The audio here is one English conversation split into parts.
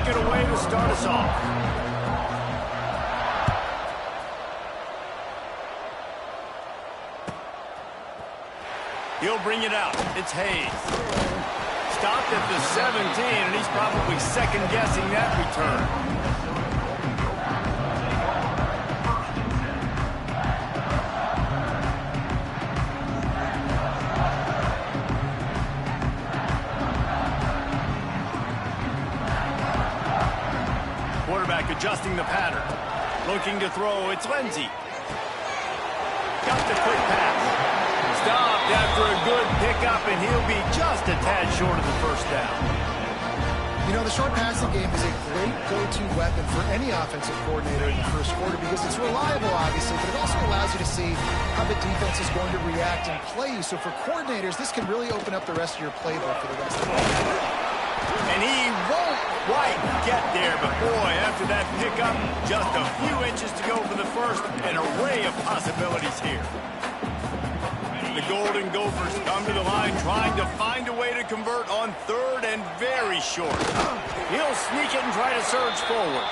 kick it away to start us off. He'll bring it out. It's Hayes. Stopped at the 17, and he's probably second-guessing that return. Quarterback adjusting the pattern. Looking to throw. It's Lindsey. Got the quick pass. Stopped after a good pickup, and he'll be just a tad short of the first down. You know, the short passing game is a great go-to weapon for any offensive coordinator in the first quarter because it's reliable, obviously, but it also allows you to see how the defense is going to react and play you. So for coordinators, this can really open up the rest of your playbook for the rest of the game. And he won't quite get there, but boy, after that pickup, just a few inches to go for the first. An array of possibilities here. The Golden Gophers come to the line trying to find a way to convert on third and very short. He'll sneak it and try to surge forward.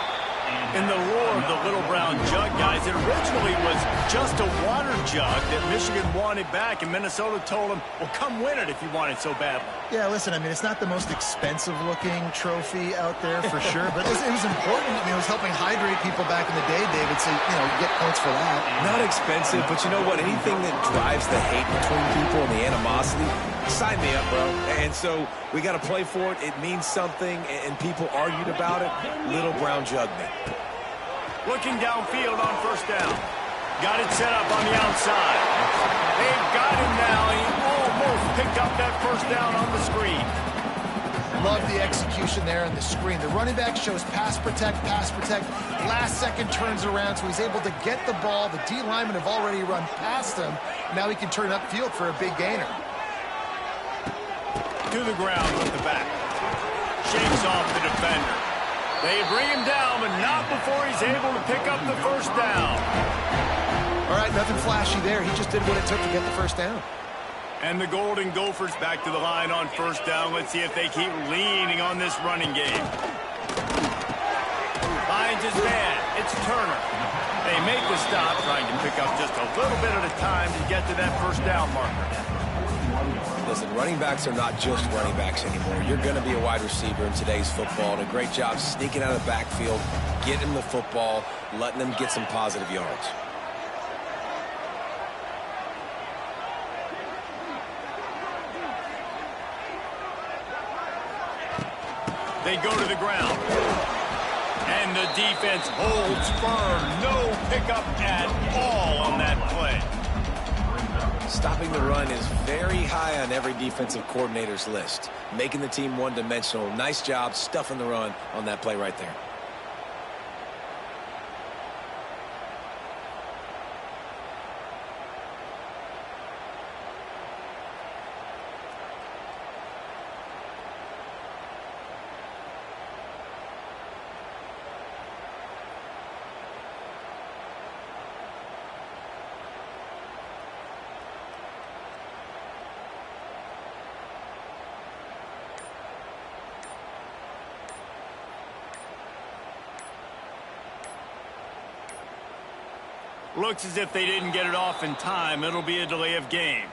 In the lore of the little brown jug, guys, it originally was just a water jug that Michigan wanted back, and Minnesota told him, well, come win it if you want it so badly. Yeah, listen, I mean, it's not the most expensive-looking trophy out there for sure, but it was important. I mean, it was helping hydrate people back in the day, David, so, you know, get points for that. Not expensive, but you know what? Anything that drives the hate between people and the animosity, sign me up, bro. And so we got to play for it. It means something, and people argued about it. Little brown jug me. Looking downfield on first down. Got it set up on the outside. They've got him now. He almost picked up that first down on the screen. Love the execution there on the screen. The running back shows pass protect, pass protect. Last second turns around, so he's able to get the ball. The D linemen have already run past him. Now he can turn upfield for a big gainer. To the ground with the back. Shakes off the defender. They bring him down, but not before he's able to pick up the first down. All right, nothing flashy there. He just did what it took to get the first down. And the Golden Gophers back to the line on first down. Let's see if they keep leaning on this running game. Finds his man. It's Turner. They make the stop, trying to pick up just a little bit at a time to get to that first down marker. Listen, running backs are not just running backs anymore. You're going to be a wide receiver in today's football. And a great job sneaking out of the backfield, getting them the football, letting them get some positive yards. They go to the ground. And the defense holds firm. No pickup at all on that play. Stopping the run is very high on every defensive coordinator's list. Making the team one-dimensional. Nice job stuffing the run on that play right there. Looks as if they didn't get it off in time. It'll be a delay of game.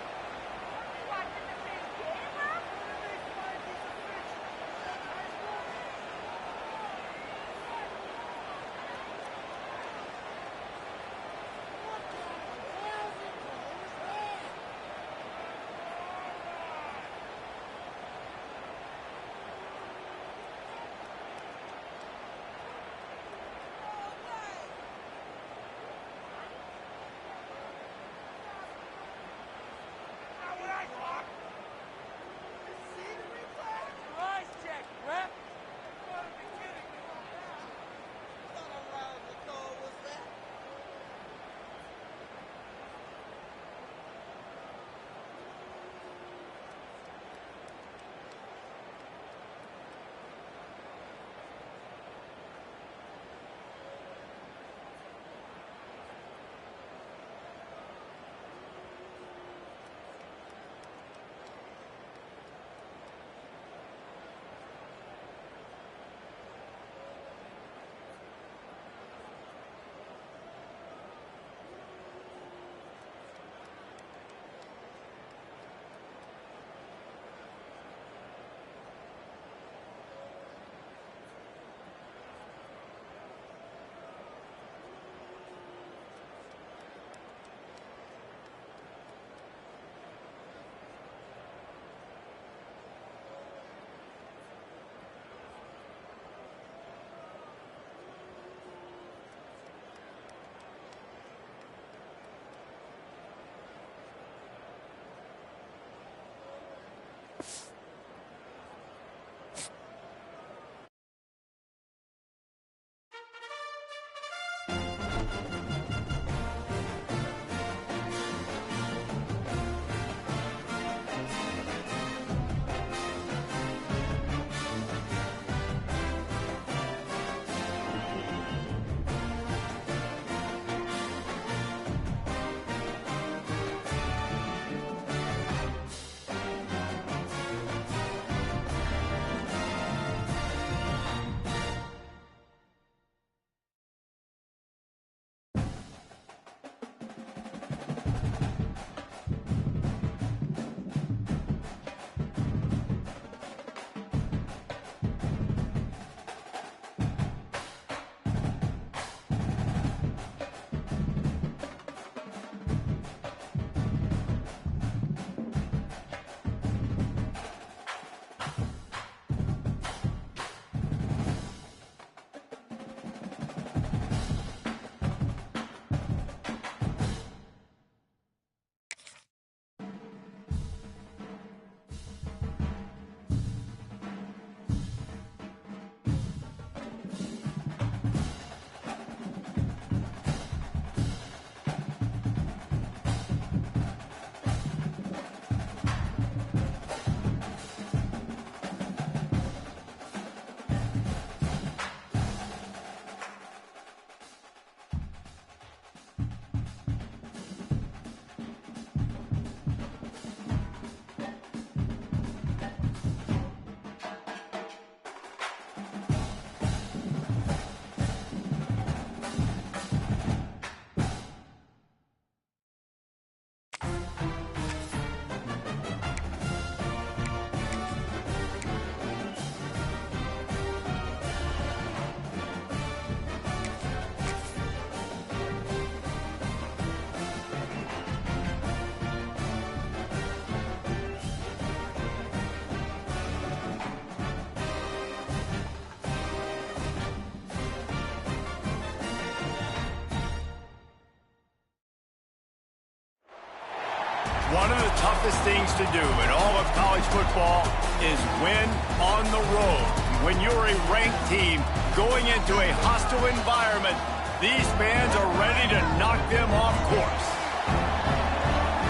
One of the toughest things to do in all of college football is win on the road. When you're a ranked team going into a hostile environment, these fans are ready to knock them off course.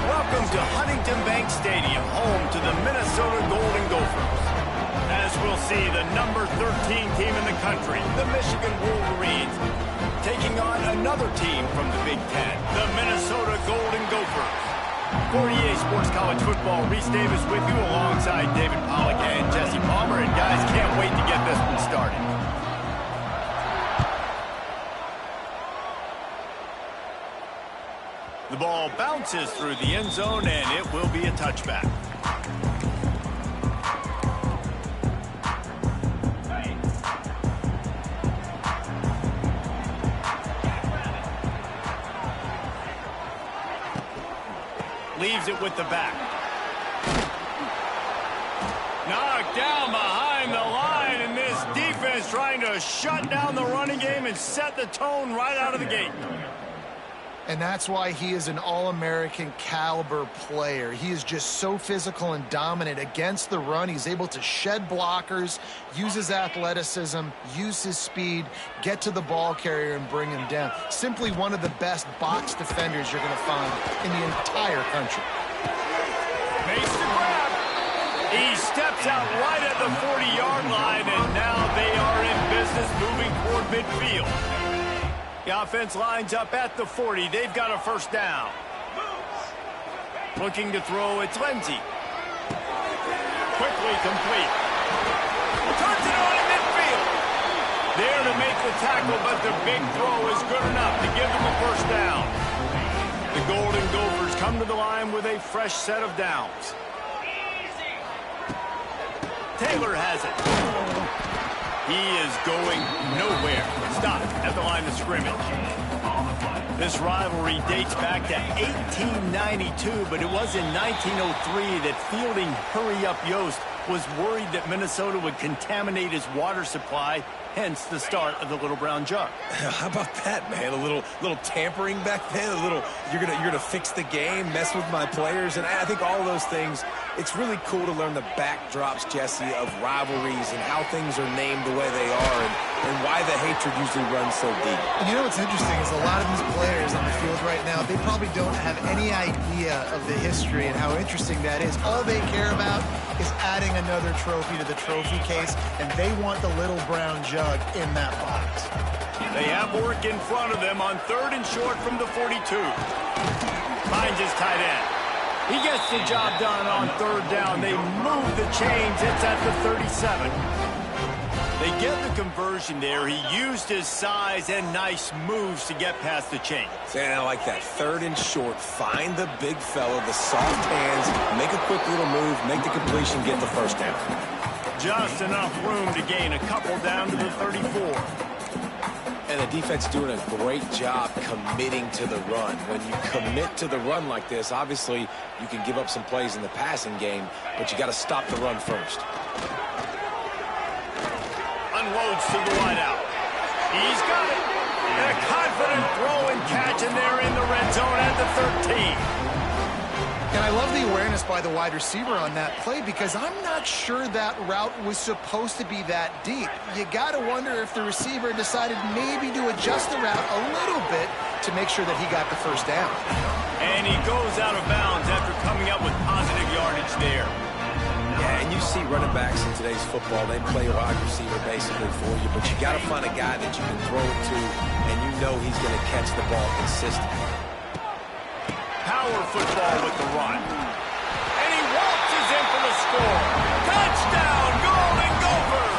Welcome to Huntington Bank Stadium, home to the Minnesota Golden Gophers. As we'll see, the number 13 team in the country, the Michigan Wolverines, taking on another team from the Big Ten, the Minnesota Golden Gophers. For EA Sports College Football, Reese Davis with you alongside David Pollack and Jesse Palmer. And guys, can't wait to get this one started. The ball bounces through the end zone, and it will be a touchback. Leaves it with the back. Knocked down behind the line, and this defense trying to shut down the running game and set the tone right out of the gate. And that's why he is an All-American caliber player. He is just so physical and dominant against the run. He's able to shed blockers, use his athleticism, use his speed, get to the ball carrier and bring him down. Simply one of the best box defenders you're going to find in the entire country. Makes the grab. He steps out right at the 40-yard line, and now they are in business moving toward midfield. The offense lines up at the 40. They've got a first down. Looking to throw, it's Lindsey. Quickly complete. Turns it on in midfield. There to make the tackle, but the big throw is good enough to give them a first down. The Golden Gophers come to the line with a fresh set of downs. Taylor has it. He is going nowhere. Stop at the line of scrimmage. This rivalry dates back to 1892, but it was in 1903 that fielding Hurry Up Yost was worried that Minnesota would contaminate his water supply, hence the start of the Little Brown Jug. How about that, man? A little tampering back then. A little you're gonna fix the game, mess with my players, and I think all of those things. It's really cool to learn the backdrops, Jesse, of rivalries and how things are named the way they are and why the hatred usually runs so deep. And you know what's interesting is a lot of these players on the field right now, they probably don't have any idea of the history and how interesting that is. All they care about is adding another trophy to the trophy case, and they want the Little Brown Jug in that box. They have work in front of them on 3rd and short from the 42. Finds his tight end. He gets the job done on 3rd down. They move the chains. It's at the 37. They get the conversion there. He used his size and nice moves to get past the chains. And I like that. 3rd and short. Find the big fella, the soft hands, make a quick little move, make the completion, get the first down. Just enough room to gain a couple down to the 34. And the defense doing a great job committing to the run. When you commit to the run like this, obviously you can give up some plays in the passing game, but you got to stop the run first. Unloads to the wideout. He's got it. And a confident throw and catch, and they're in the red zone at the 13. And I love the awareness by the wide receiver on that play because I'm not sure that route was supposed to be that deep. You got to wonder if the receiver decided maybe to adjust the route a little bit to make sure that he got the first down. And he goes out of bounds after coming up with positive yardage there. Yeah, and you see running backs in today's football, they play wide receiver basically for you, but you got to find a guy that you can throw it to, and you know he's going to catch the ball consistently. Power football with the run. And he waltzes in for the score. Touchdown, Golden Gophers!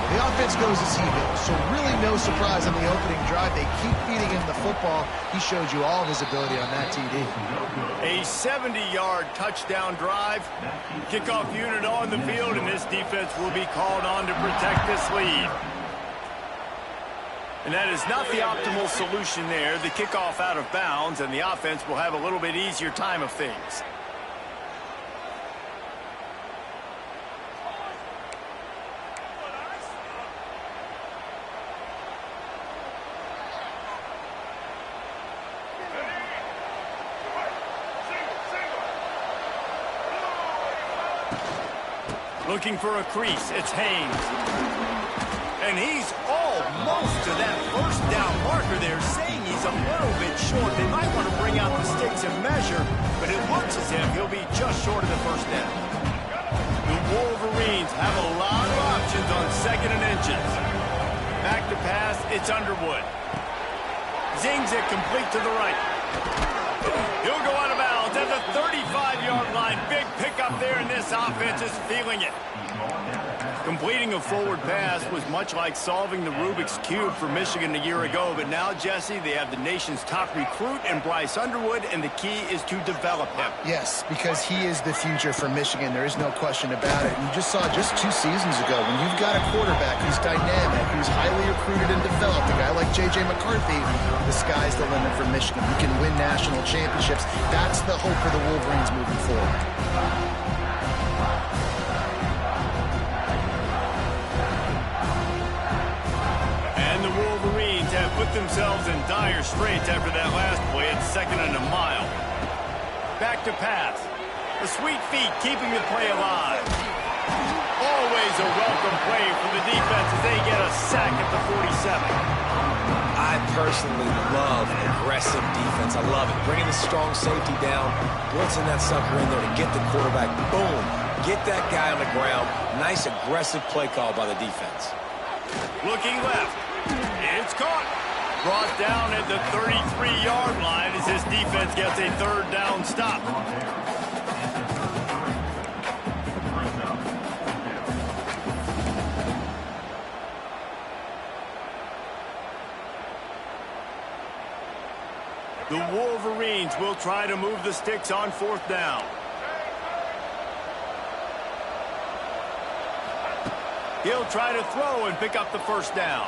The offense goes as he goes, so really no surprise on the opening drive. They keep feeding him the football. He showed you all of his ability on that TD. A 70-yard touchdown drive. Kickoff unit on the field, and this defense will be called on to protect this lead. And that is not the optimal solution there. The kickoff out of bounds, and the offense will have a little bit easier time of things. Looking for a crease, it's Haynes. And he's almost to that first down marker there, saying he's a little bit short. They might want to bring out the sticks and measure, but it looks as if he'll be just short of the first down. The Wolverines have a lot of options on 2nd and inches. Back to pass, it's Underwood. Zings it complete to the right. He'll go out of bounds at the 35-yard line. Big pickup there, and this offense is feeling it. Completing a forward pass was much like solving the Rubik's Cube for Michigan a year ago, but now, Jesse, they have the nation's top recruit in Bryce Underwood, and the key is to develop him. Yes, because he is the future for Michigan. There is no question about it. And you just saw just 2 seasons ago, when you've got a quarterback who's dynamic, who's highly recruited and developed, a guy like J.J. McCarthy, the sky's the limit for Michigan. You can win national championships. That's the hope for the Wolverines moving forward. Put themselves in dire straits after that last play at 2nd and a mile. Back to pass. The sweet feet keeping the play alive. Always a welcome play for the defense as they get a sack at the 47. I personally love aggressive defense. I love it. Bringing the strong safety down, blitzing that sucker in there to get the quarterback. Boom. Get that guy on the ground. Nice aggressive play call by the defense. Looking left. It's caught. Brought down at the 33-yard line as his defense gets a 3rd down stop. The Wolverines will try to move the sticks on 4th down. He'll try to throw and pick up the 1st down.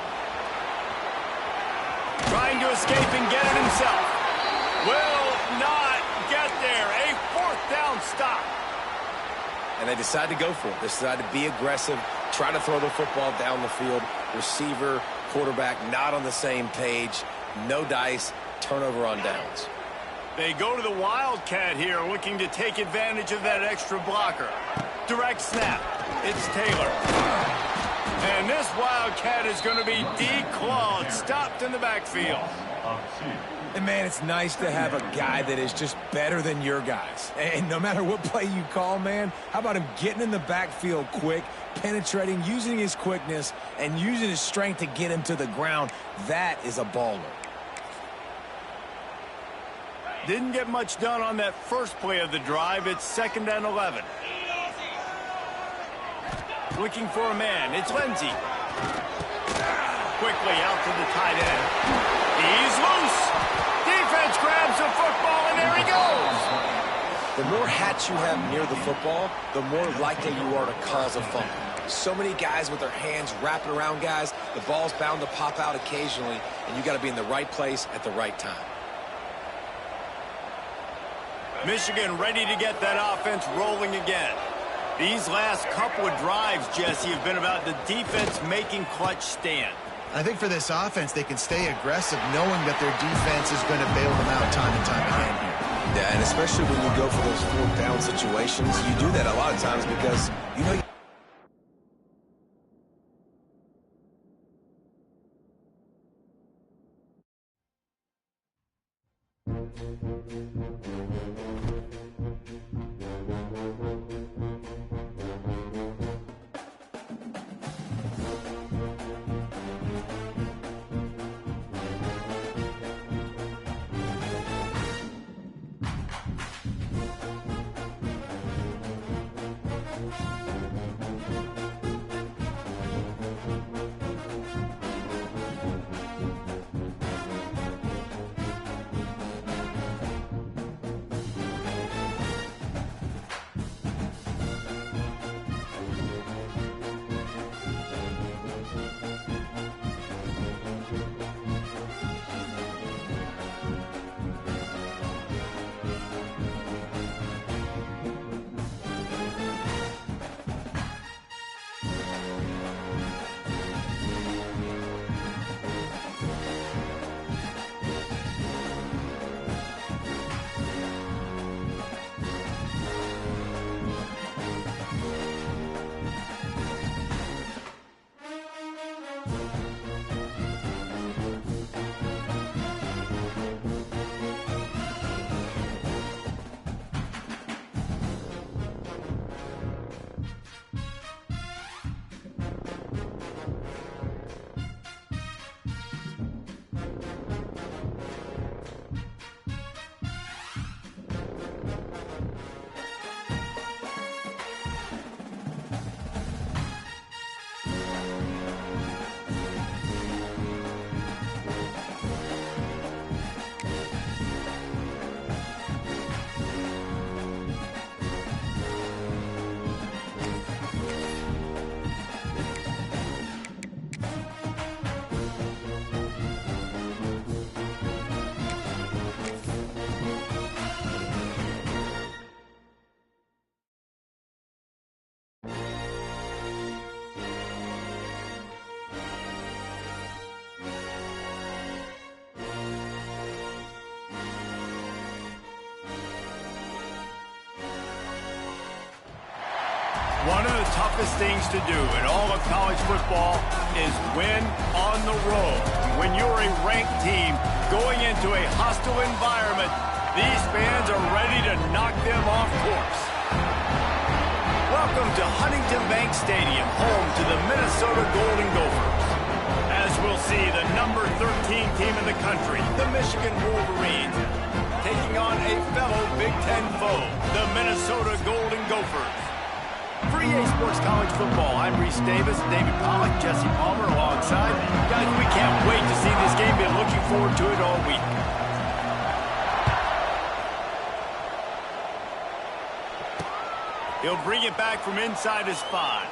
Trying to escape and get it himself. Will not get there. A 4th down stop. And they decide to go for it. They decide to be aggressive, try to throw the football down the field. Receiver, quarterback, not on the same page. No dice. Turnover on downs. They go to the Wildcat here, looking to take advantage of that extra blocker. Direct snap. It's Taylor. And this Wildcat is going to be declawed, stopped in the backfield. And, man, it's nice to have a guy that is just better than your guys. And no matter what play you call, man, how about him getting in the backfield quick, penetrating, using his quickness, and using his strength to get him to the ground? That is a baller. Didn't get much done on that first play of the drive. It's 2nd and 11. Looking for a man. It's Lindsey. Quickly out to the tight end. He's loose. Defense grabs the football, and there he goes. The more hats you have near the football, the more likely you are to cause a fumble. So many guys with their hands wrapping around guys, the ball's bound to pop out occasionally, and you got to be in the right place at the right time. Michigan ready to get that offense rolling again. These last couple of drives, Jesse, have been about the defense making clutch stand. I think for this offense, they can stay aggressive knowing that their defense is going to bail them out time and time again here. Yeah, and especially when you go for those 4th down situations, you do that a lot of times because you know One of the toughest things to do in all of college football is win on the road. When you're a ranked team going into a hostile environment, these fans are ready to knock them off course. Welcome to Huntington Bank Stadium, home to the Minnesota Golden Gophers. As we'll see, the number 13 team in the country, the Michigan Wolverines, taking on a fellow Big Ten foe, the Minnesota Golden Gophers. For EA Sports College Football, I'm Reese Davis, David Pollack, Jesse Palmer alongside. Guys, we can't wait to see this game. Been looking forward to it all week. He'll bring it back from inside his 5.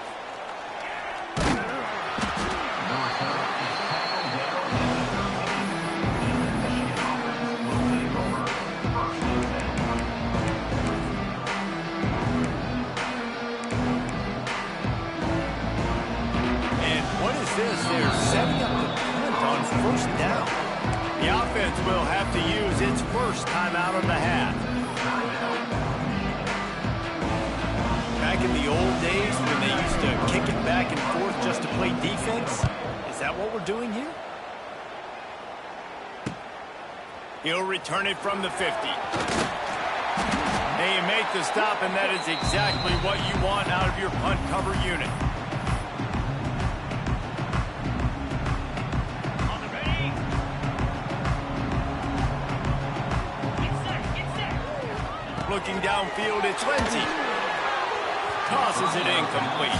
They're setting up the punt on first down. The offense will have to use its first timeout of the half. Back in the old days when they used to kick it back and forth just to play defense, is that what we're doing here? He'll return it from the 50. They make the stop, and that is exactly what you want out of your punt cover unit. Looking downfield, it's Lindsey. Tosses it incomplete.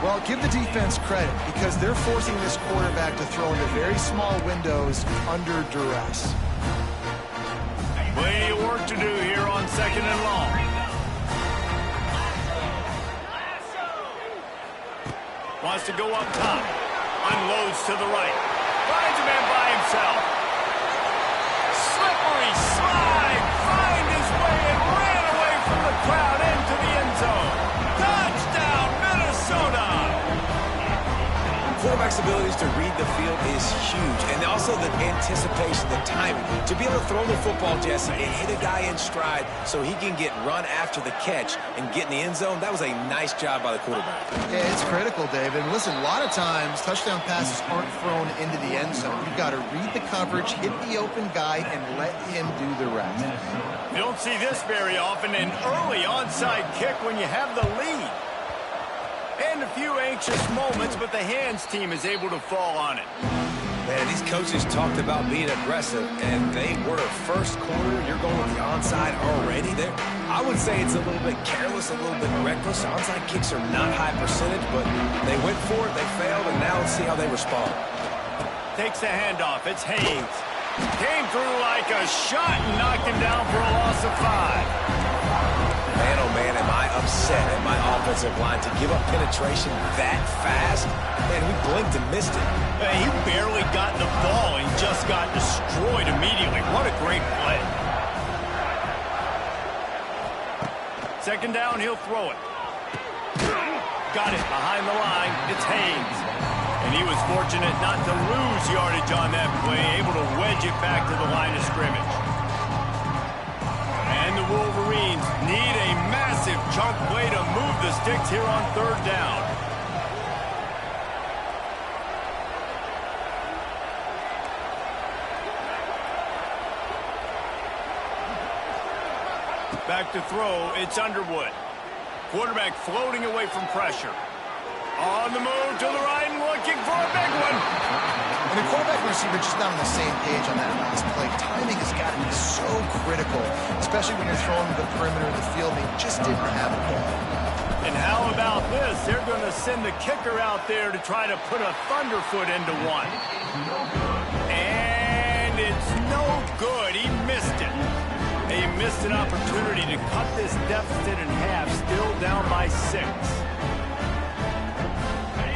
Well, give the defense credit because they're forcing this quarterback to throw into very small windows under duress. Plenty of work to do here on 2nd and long. Wants to go up top. Unloads to the right. Finds a man by himself. Slippery slide. Find his way and ran away from the crowd into the end zone. Touchdown, Minnesota! Quarterback's abilities to read the field is huge, and also the anticipation, the timing. To be able to throw the football, Jesse, and hit a guy in stride so he can get run after the catch and get in the end zone, that was a nice job by the quarterback. Yeah, it's critical, David. Listen, a lot of times touchdown passes aren't thrown into the end zone. You've got to read the coverage, hit the open guy, and let him do the rest. You don't see this very often, an early onside kick when you have the lead. And a few anxious moments, but the hands team is able to fall on it. Man, these coaches talked about being aggressive, and they were first quarter. You're going with the onside already there. I would say it's a little bit careless, a little bit reckless. Onside kicks are not high percentage, but they went for it, they failed, and now let's see how they respond. Takes the handoff. It's Haynes. Came through like a shot and knocked him down for a loss of 5. Man, oh man, am I upset at my offensive line to give up penetration that fast? Man, we blinked and missed it. He barely got the ball and just got destroyed immediately. What a great play. 2nd down, he'll throw it. Got it behind the line. It's Haynes. And he was fortunate not to lose yardage on that play, able to wedge it back to the line of scrimmage. And the Wolverines need a massive chunk play to move the sticks here on 3rd down. Back to throw, it's Underwood. Quarterback floating away from pressure. On the move to the right and looking for a big one. And the quarterback and receiver just not on the same page on that last play. Timing has got to be so critical, especially when you're throwing to the perimeter of the field. They just didn't have it ball. And how about this? They're going to send the kicker out there to try to put a thunderfoot into one. And it's no good. He missed it. He missed an opportunity to cut this deficit in half, still down by 6.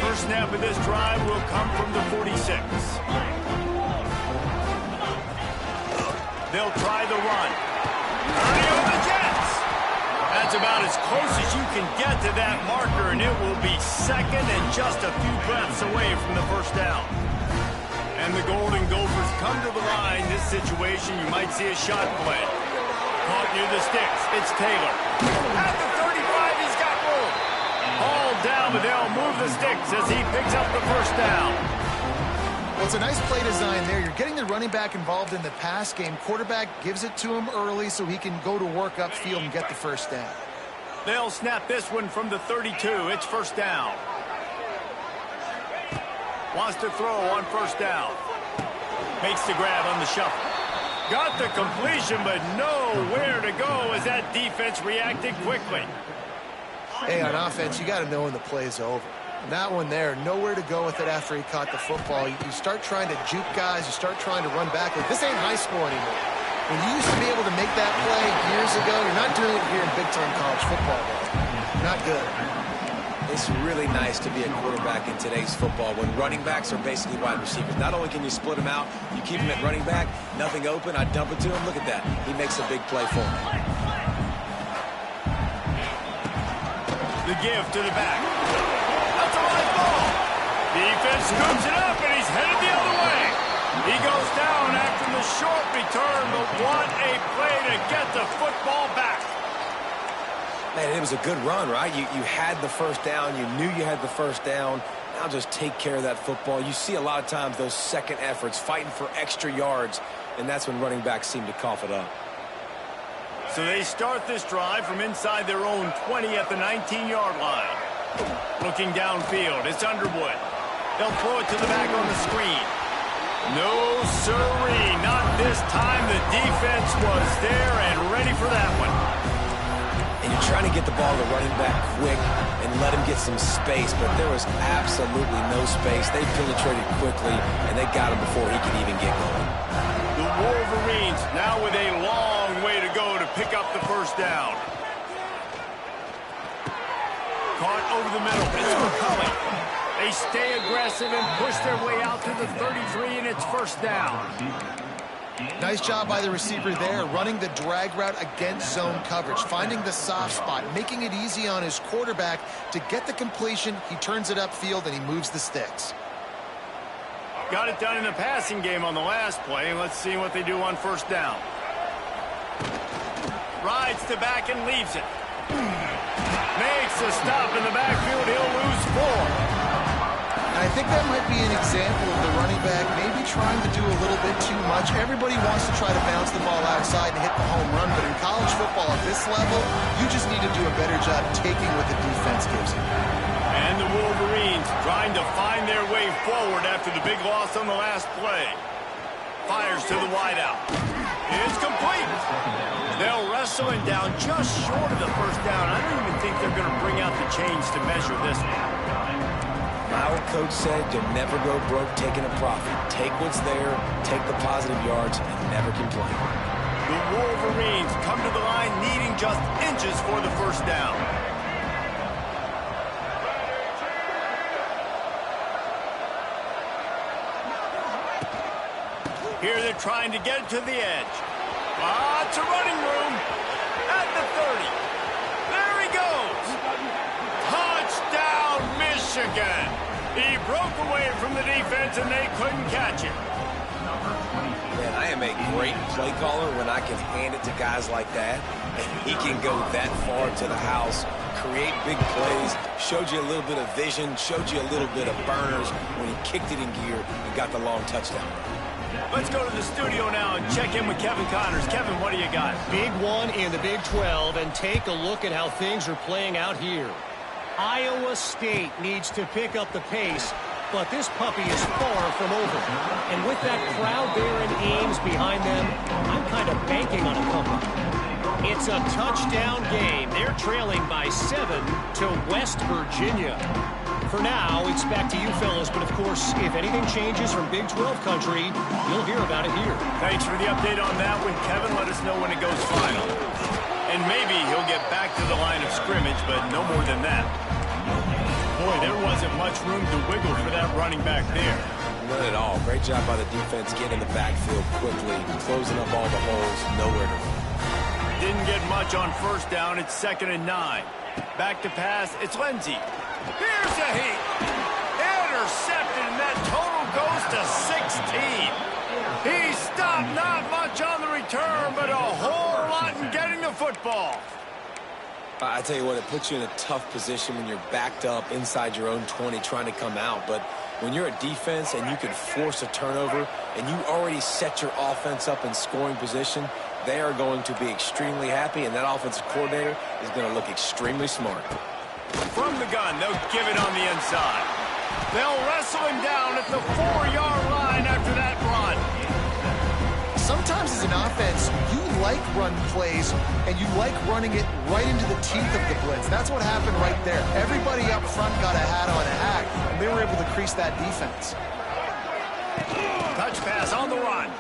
First snap of this drive will come from the 46. They'll try the run. Early on the Jets. That's about as close as you can get to that marker, and it will be 2nd and just a few breaths away from the first down. And the Golden Gophers come to the line. This situation, you might see a shot play. Caught near the sticks. It's Taylor. At the 35, he's got room. now, but they'll move the sticks as he picks up the first down. Well, it's a nice play design there. You're getting the running back involved in the pass game. Quarterback gives it to him early so he can go to work upfield and get the first down. They'll snap this one from the 32. It's first down. Wants to throw on first down. Makes the grab on the shuffle. Got the completion, but nowhere to go as that defense reacted quickly. Hey, on offense, you got to know when the play is over. And that one there, nowhere to go with it after he caught the football. You start trying to juke guys. You start trying to run back. Like, this ain't high school anymore. When you used to be able to make that play years ago, you're not doing it here in big-time college football, though. Not good. It's really nice to be a quarterback in today's football when running backs are basically wide receivers. Not only can you split them out, you keep them at running back, nothing open, I dump it to him. Look at that. He makes a big play for him. The give to the back. That's a live ball. Defense scoops it up, and he's headed the other way. He goes down after the short return, but what a play to get the football back. Man, it was a good run, right? You had the first down. You knew you had the first down. Now just take care of that football. You see a lot of times those second efforts, fighting for extra yards, and that's when running backs seem to cough it up. So they start this drive from inside their own 20 at the 19-yard line. Looking downfield, it's Underwood. They'll throw it to the back on the screen. No, sirree, not this time. The defense was there and ready for that one. And you're trying to get the ball to running back quick and let him get some space, but there was absolutely no space. They penetrated quickly, and they got him before he could even get going. The Wolverines now with a long way to go to pick up the first down. Caught over the middle. It's McCulley. They stay aggressive and push their way out to the 33, and it's first down. Nice job by the receiver there, running the drag route against zone coverage, finding the soft spot, making it easy on his quarterback to get the completion. He turns it upfield, and he moves the sticks. Got it done in the passing game on the last play. Let's see what they do on first down. Rides to back and leaves it. Makes a stop in the backfield. He'll lose 4. I think that might be an example of the running back maybe trying to do a little bit too much. Everybody wants to try to bounce the ball outside and hit the home run, but in college football at this level, you just need to do a better job taking what the defense gives you. And the Wolverines trying to find their way forward after the big loss on the last play. Fires to the wideout. It's complete. They'll wrestle him down just short of the first down. I don't even think they're going to bring out the chains to measure this one. My old coach said you'll never go broke taking a profit. Take what's there, take the positive yards, and never complain. The Wolverines come to the line needing just inches for the first down. Here they're trying to get it to the edge. Lots of running room at the 30. There he goes. Touchdown, Michigan. He broke away from the defense and they couldn't catch him. Man, I am a great play caller when I can hand it to guys like that. And he can go that far to the house, create big plays, showed you a little bit of vision, showed you a little bit of burners when he kicked it in gear and got the long touchdown. Let's go to the studio now and check in with Kevin Connors. Kevin, what do you got? Big one in the Big 12, and take a look at how things are playing out here. Iowa State needs to pick up the pace, but this puppy is far from over. And with that crowd there in Ames behind them, I'm kind of banking on a comeback. It's a touchdown game. They're trailing by 7 to West Virginia. For now, it's back to you fellas, but of course, if anything changes from Big 12 country, you'll hear about it here. Thanks for the update on that one, Kevin. Let us know when it goes final. And maybe he'll get back to the line of scrimmage, but no more than that. Boy, there wasn't much room to wiggle for that running back there. None at all. Great job by the defense getting in the backfield quickly, closing up all the holes, nowhere to run. Didn't get much on first down. It's 2nd and 9. Back to pass. It's Lindsey. Here's a heat. Intercepted, and that total goes to 16. He stopped not much on the return, but a whole lot in getting the football. I tell you what, it puts you in a tough position when you're backed up inside your own 20 trying to come out. But when you're a defense and you can force a turnover and you already set your offense up in scoring position, they are going to be extremely happy, and that offensive coordinator is going to look extremely smart. From the gun, they'll give it on the inside. They'll wrestle him down at the 4-yard line after that run. Sometimes as an offense, you like run plays, and you like running it right into the teeth of the blitz. That's what happened right there. Everybody up front got a hat on a hack, and they were able to crease that defense. Touch pass on the run.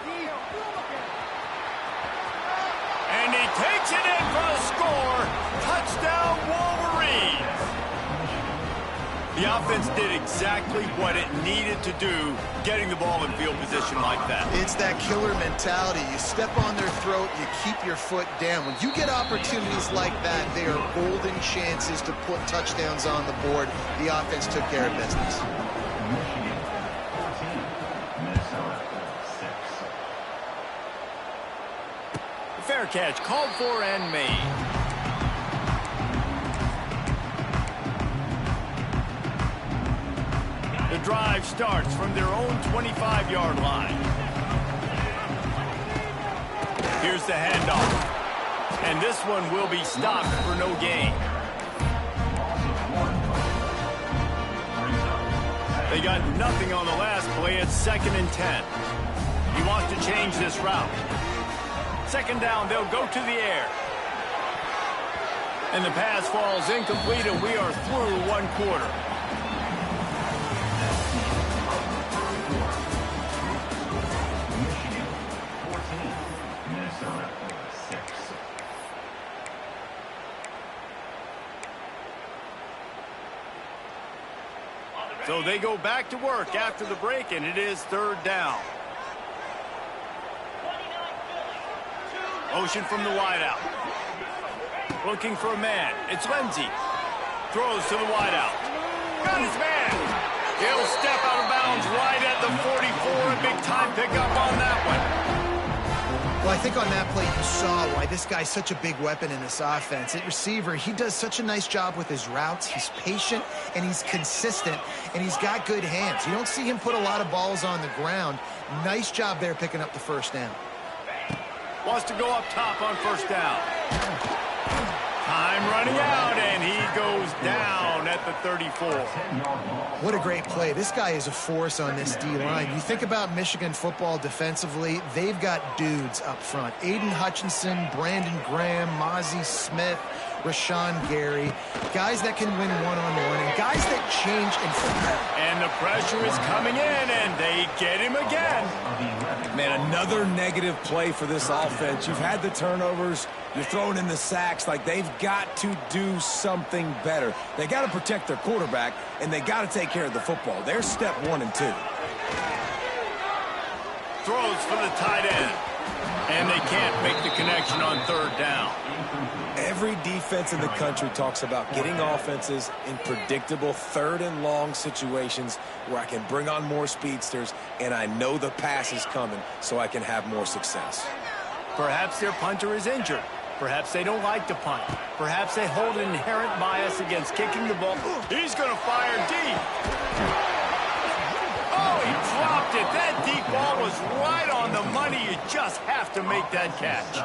And he takes it in for a score. Touchdown, Wolverines. The offense did exactly what it needed to do, getting the ball in field position like that. It's that killer mentality. You step on their throat, you keep your foot down. When you get opportunities like that, they are golden chances to put touchdowns on the board. The offense took care of business. Fair catch, called for and made. The drive starts from their own 25-yard line. Here's the handoff. And this one will be stopped for no gain. They got nothing on the last play. It's 2nd and 10. He wants to change this route. 2nd down, they'll go to the air. And the pass falls incomplete, and we are through 1 quarter. So they go back to work after the break, and it is 3rd down. Motion from the wideout. Looking for a man. It's Lindsey. Throws to the wideout. Got his man. He'll step out of bounds right at the 44. A big time pickup on that one. Well, I think on that play you saw why this guy's such a big weapon in this offense. At receiver, he does such a nice job with his routes. He's patient, and he's consistent, and he's got good hands. You don't see him put a lot of balls on the ground. Nice job there picking up the 1st down. Wants to go up top on 1st down. Time running out, and he goes down at the 34. What a great play. This guy is a force on this D-line. You think about Michigan football defensively, they've got dudes up front. Aiden Hutchinson, Brandon Graham, Mozzie Smith, Rashawn Gary. Guys that can win one-on-one, and guys that change and prepare. And the pressure is coming in, and they get him again. Man, another negative play for this offense. You've had the turnovers. You're throwing in the sacks. Like, they've got to do something better. They got to protect their quarterback, and they got to take care of the football. They're step 1 and 2. Throws for the tight end. And they can't make the connection on 3rd down. Every defense in the country talks about getting offenses in predictable 3rd and long situations where I can bring on more speedsters, and I know the pass is coming, so I can have more success. Perhaps their punter is injured. Perhaps they don't like to punt. Perhaps they hold an inherent bias against kicking the ball. He's going to fire deep. Oh, he dropped it. That deep ball was right on the money. You just have to make that catch.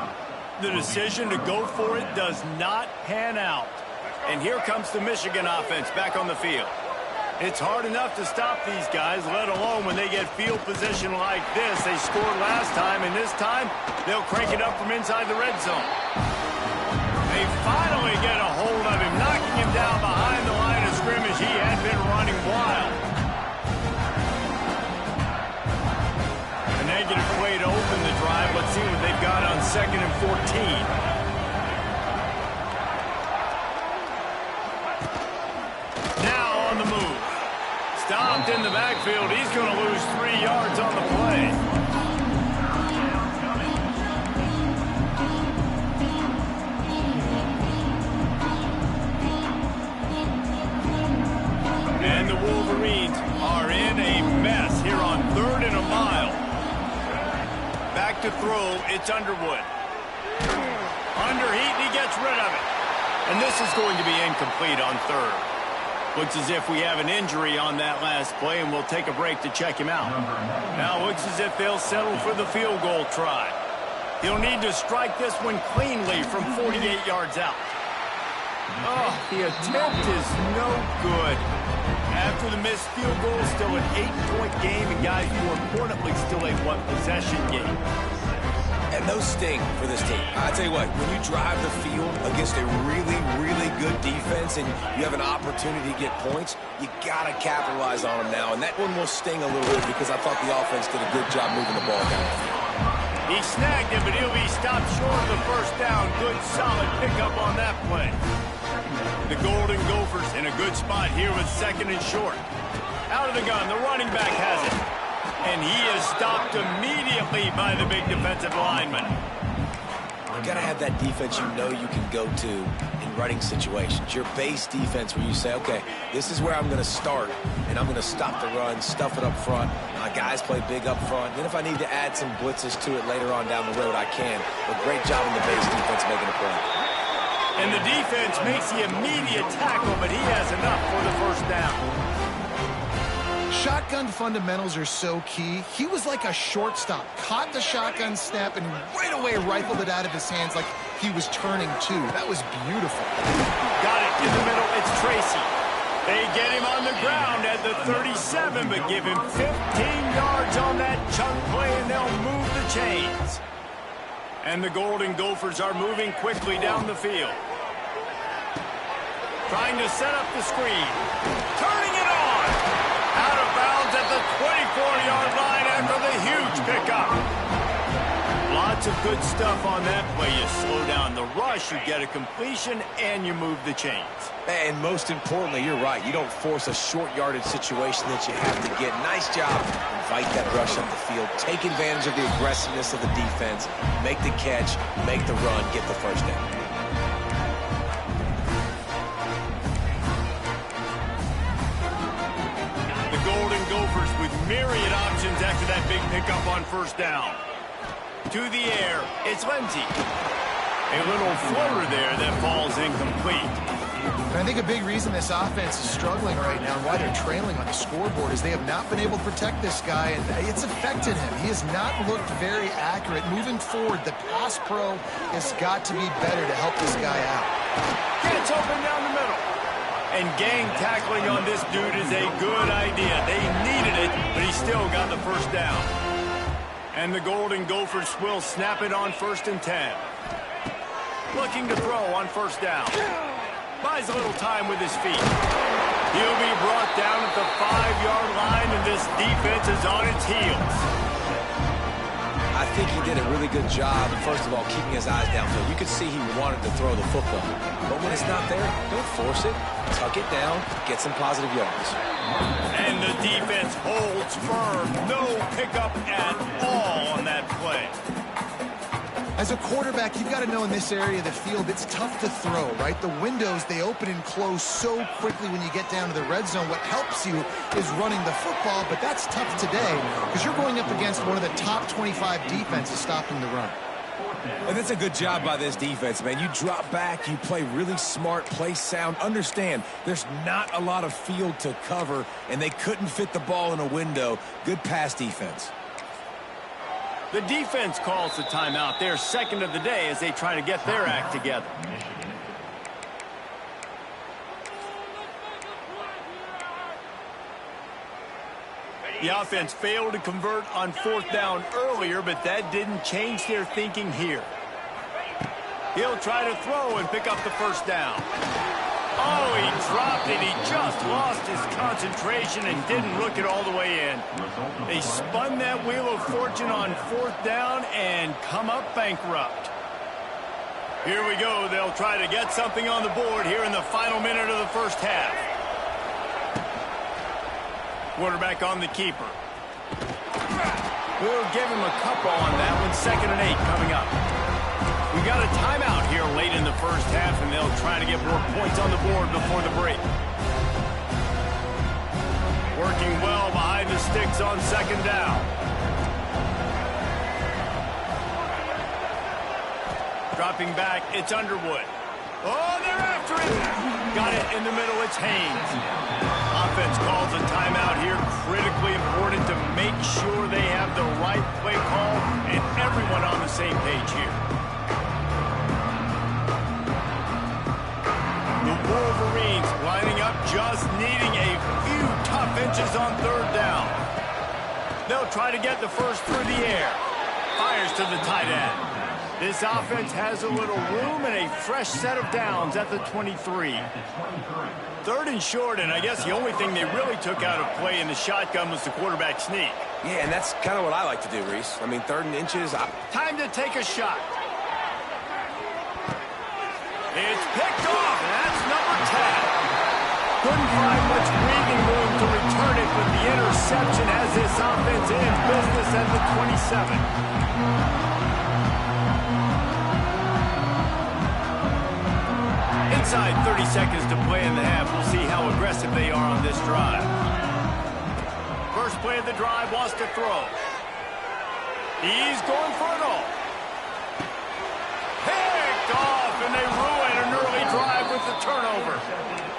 The decision to go for it does not pan out. And here comes the Michigan offense back on the field. It's hard enough to stop these guys, let alone when they get field position like this. They scored last time, and this time they'll crank it up from inside the red zone. They finally get a hold of him, knocking him down behind the line of scrimmage. He had been running wild. A negative play to open the drive. Let's see what they've got on 2nd and 14. Stopped in the backfield. He's going to lose 3 yards on the play. And the Wolverines are in a mess here on 3rd and a mile. Back to throw. It's Underwood. Under heat, and he gets rid of it. And this is going to be incomplete on third. Looks as if we have an injury on that last play, and we'll take a break to check him out. Now looks as if they'll settle for the field goal try. He'll need to strike this one cleanly from 48 yards out. Oh, the attempt is no good. After the missed field goal, still an 8-point game, and guys, more importantly, still a one-possession game. And those sting for this team. I tell you what, when you drive the field against a really, really good defense and you have an opportunity to get points, you got to capitalize on them now. And that one will sting a little bit because I thought the offense did a good job moving the ball down the field. He snagged it, but he'll be stopped short of the first down. Good, solid pickup on that play. The Golden Gophers in a good spot here with second and short. Out of the gun, the running back has it. And he is stopped immediately by the big defensive lineman. You got to have that defense you know you can go to in running situations. Your base defense where you say, okay, this is where I'm going to start, and I'm going to stop the run, stuff it up front. My guys play big up front. Then if I need to add some blitzes to it later on down the road, I can. But great job in the base defense making a play. And the defense makes the immediate tackle, but he has enough for the first down. Shotgun fundamentals are so key. He was like a shortstop, caught the shotgun snap and right away rifled it out of his hands like he was turning two. That was beautiful. Got it in the middle. It's Tracy. They get him on the ground at the 37, but give him 15 yards on that chunk play, and they'll move the chains. And the Golden Gophers are moving quickly down the field. Trying to set up the screen. Turning it on. Out of bounds at the 24-yard line after the huge pickup. Lots of good stuff on that play. You slow down the rush, you get a completion, and you move the chains. And most importantly, you're right. You don't force a short yardage situation that you have to get. Nice job. Invite that rush up the field. Take advantage of the aggressiveness of the defense. Make the catch, make the run, get the first down. Golden Gophers with myriad options after that big pickup on first down. To the air, it's Lindsey. A little floater there that falls incomplete. And I think a big reason this offense is struggling right now and why they're trailing on the scoreboard is they have not been able to protect this guy, and it's affected him. He has not looked very accurate. Moving forward, the pass pro has got to be better to help this guy out. Gets open down the middle. And gang tackling on this dude is a good idea. They needed it, but he still got the first down. And the Golden Gophers will snap it on 1st and 10. Looking to throw on first down. Buys a little time with his feet. He'll be brought down at the 5-yard line, and this defense is on its heels. I think he did a really good job, first of all, keeping his eyes downfield. You could see he wanted to throw the football. But when it's not there, don't force it. Tuck it down, get some positive yards. And the defense holds firm. No pickup at all on that play. As a quarterback, you've got to know in this area of the field, it's tough to throw, right? The windows, they open and close so quickly when you get down to the red zone. What helps you is running the football, but that's tough today because you're going up against one of the top 25 defenses stopping the run. And that's a good job by this defense, man. You drop back, you play really smart, play sound. Understand, there's not a lot of field to cover, and they couldn't fit the ball in a window. Good pass defense. The defense calls the timeout. They're second of the day as they try to get their act together. The offense failed to convert on 4th down earlier, but that didn't change their thinking here. He'll try to throw and pick up the first down. Oh, he dropped it. He just lost his concentration and didn't look it all the way in. They spun that wheel of fortune on 4th down and come up bankrupt. Here we go. They'll try to get something on the board here in the final minute of the first half. Quarterback on the keeper. We'll give him a couple on that one. 2nd and 8 coming up. We got a timeout here late in the first half, and they'll try to get more points on the board before the break. Working well behind the sticks on 2nd down. Dropping back, it's Underwood. Oh, they're after it. Got it in the middle. It's Haynes. Offense calls a timeout here. Critically important to make sure they have the right play call and everyone on the same page here. The Wolverines lining up, just needing a few tough inches on third down. They'll try to get the first through the air. Fires to the tight end. This offense has a little room and a fresh set of downs at the 23. Third and short, and I guess the only thing they really took out of play in the shotgun was the quarterback sneak. Yeah, and that's kind of what I like to do, Reese. I mean, 3rd and inches. Time to take a shot. It's picked off, and that's number 10. Couldn't find much breathing room to return it, but the interception has this offense in business at the 27. Inside 30 seconds to play in the half. We'll see how aggressive they are on this drive. First play of the drive, wants to throw. He's going for it all. Picked off, and they ruin an early drive with the turnover.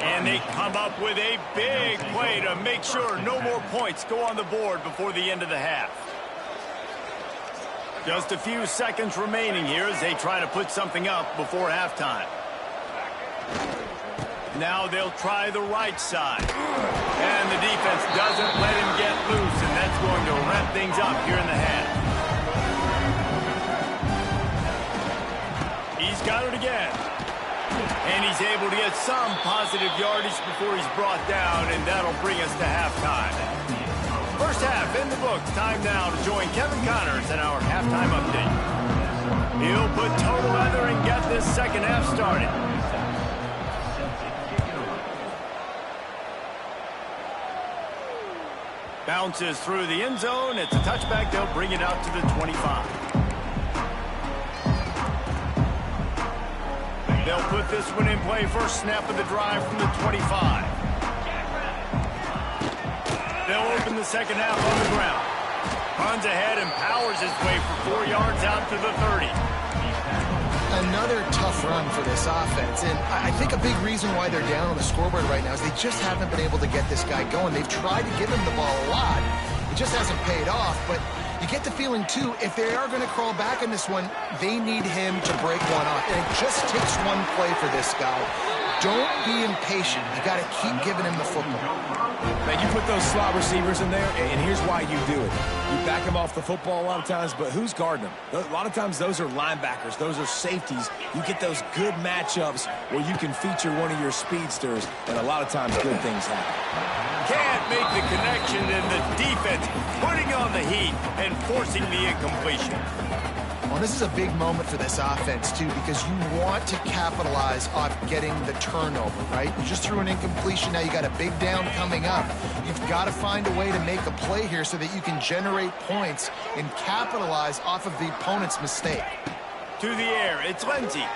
And they come up with a big play to make sure no more points go on the board before the end of the half. Just a few seconds remaining here as they try to put something up before halftime. Now they'll try the right side. And the defense doesn't let him get loose, and that's going to wrap things up here in the half. He's got it again. And he's able to get some positive yardage before he's brought down, and that'll bring us to halftime. First half in the books. Time now to join Kevin Connors in our halftime update. He'll put total leather and get this second half started. Bounces through the end zone. It's a touchback. They'll bring it out to the 25. They'll put this one in play. First snap of the drive from the 25. They'll open the second half on the ground. Runs ahead and powers his way for 4 yards out to the 30. Another tough run for this offense, and I think a big reason why they're down on the scoreboard right now is they just haven't been able to get this guy going. They've tried to give him the ball a lot. It just hasn't paid off, but you get the feeling, too, if they are going to crawl back in this one, they need him to break one off, and it just takes one play for this guy. Don't be impatient. You got to keep giving him the football. Man, you put those slot receivers in there, and here's why you do it. You back them off the football a lot of times, but who's guarding them? A lot of times those are linebackers. Those are safeties. You get those good matchups where you can feature one of your speedsters, and a lot of times good things happen. Can't make the connection, and the defense putting on the heat and forcing the incompletion. Well, this is a big moment for this offense, too, because you want to capitalize off getting the turnover, right? You just threw an incompletion. Now you got a big down coming up. You've got to find a way to make a play here so that you can generate points and capitalize off of the opponent's mistake. To the air, it's Lindsey.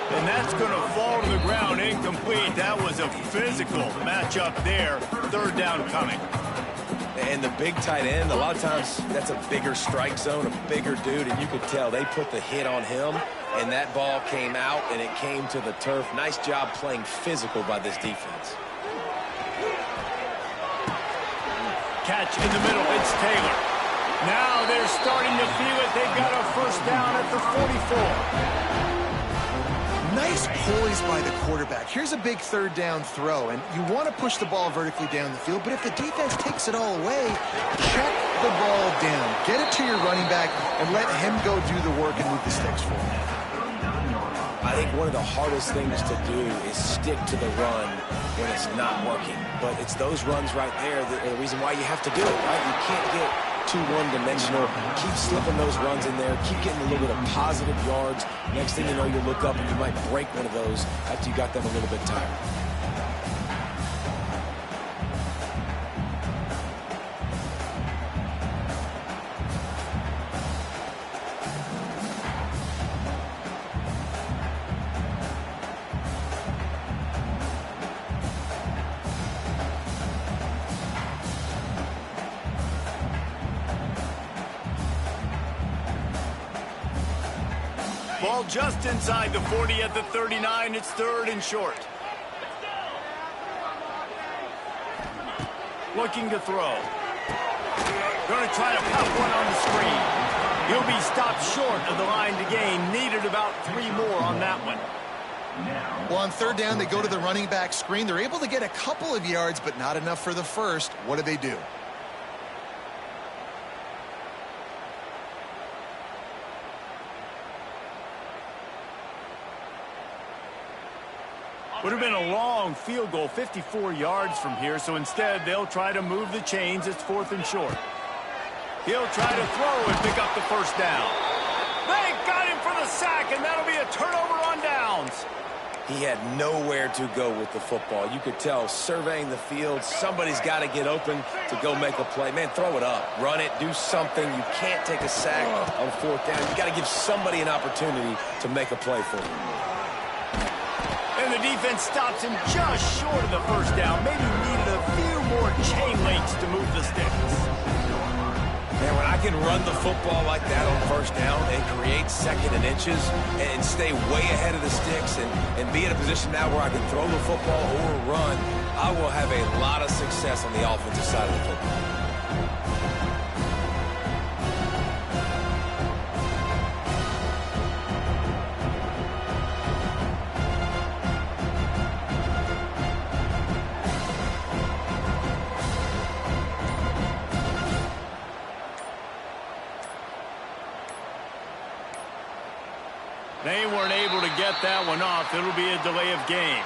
And that's going to fall to the ground incomplete. That was a physical matchup there. Third down coming. And the big tight end, a lot of times that's a bigger strike zone, a bigger dude, and you could tell they put the hit on him, and that ball came out, and it came to the turf. Nice job playing physical by this defense. Catch in the middle, it's Taylor. Now they're starting to feel it. They've got a first down at the 44. Nice poise by the quarterback. Here's a big third down throw, and you want to push the ball vertically down the field, but if the defense takes it all away, check the ball down. Get it to your running back and let him go do the work and move the sticks for him. I think one of the hardest things to do is stick to the run when it's not working. But it's those runs right there that are the reason why you have to do it, right? You can't get too one-dimensional. Keep slipping those runs in there. Keep getting a little bit of positive yards. Next thing you know, you look up and you might break one of those after you got them a little bit tired. Ball just inside the 40 at the 39. It's 3rd and short. Looking to throw. Going to try to pop one on the screen. He'll be stopped short of the line to gain. Needed about 3 more on that one. Well, on 3rd down, they go to the running back screen. They're able to get a couple of yards, but not enough for the first. What do? Would have been a long field goal, 54 yards from here, so instead they'll try to move the chains. It's 4th and short. He'll try to throw and pick up the first down. They got him for the sack, and that'll be a turnover on downs. He had nowhere to go with the football. You could tell, surveying the field, somebody's got to get open to go make a play. Man, throw it up. Run it. Do something. You can't take a sack on 4th down. You got to give somebody an opportunity to make a play for him. And the defense stops him just short of the first down. Maybe needed a few more chain links to move the sticks. Man, when I can run the football like that on 1st down and create 2nd and inches and stay way ahead of the sticks and be in a position now where I can throw the football or run, I will have a lot of success on the offensive side of the football. They weren't able to get that one off. It'll be a delay of game.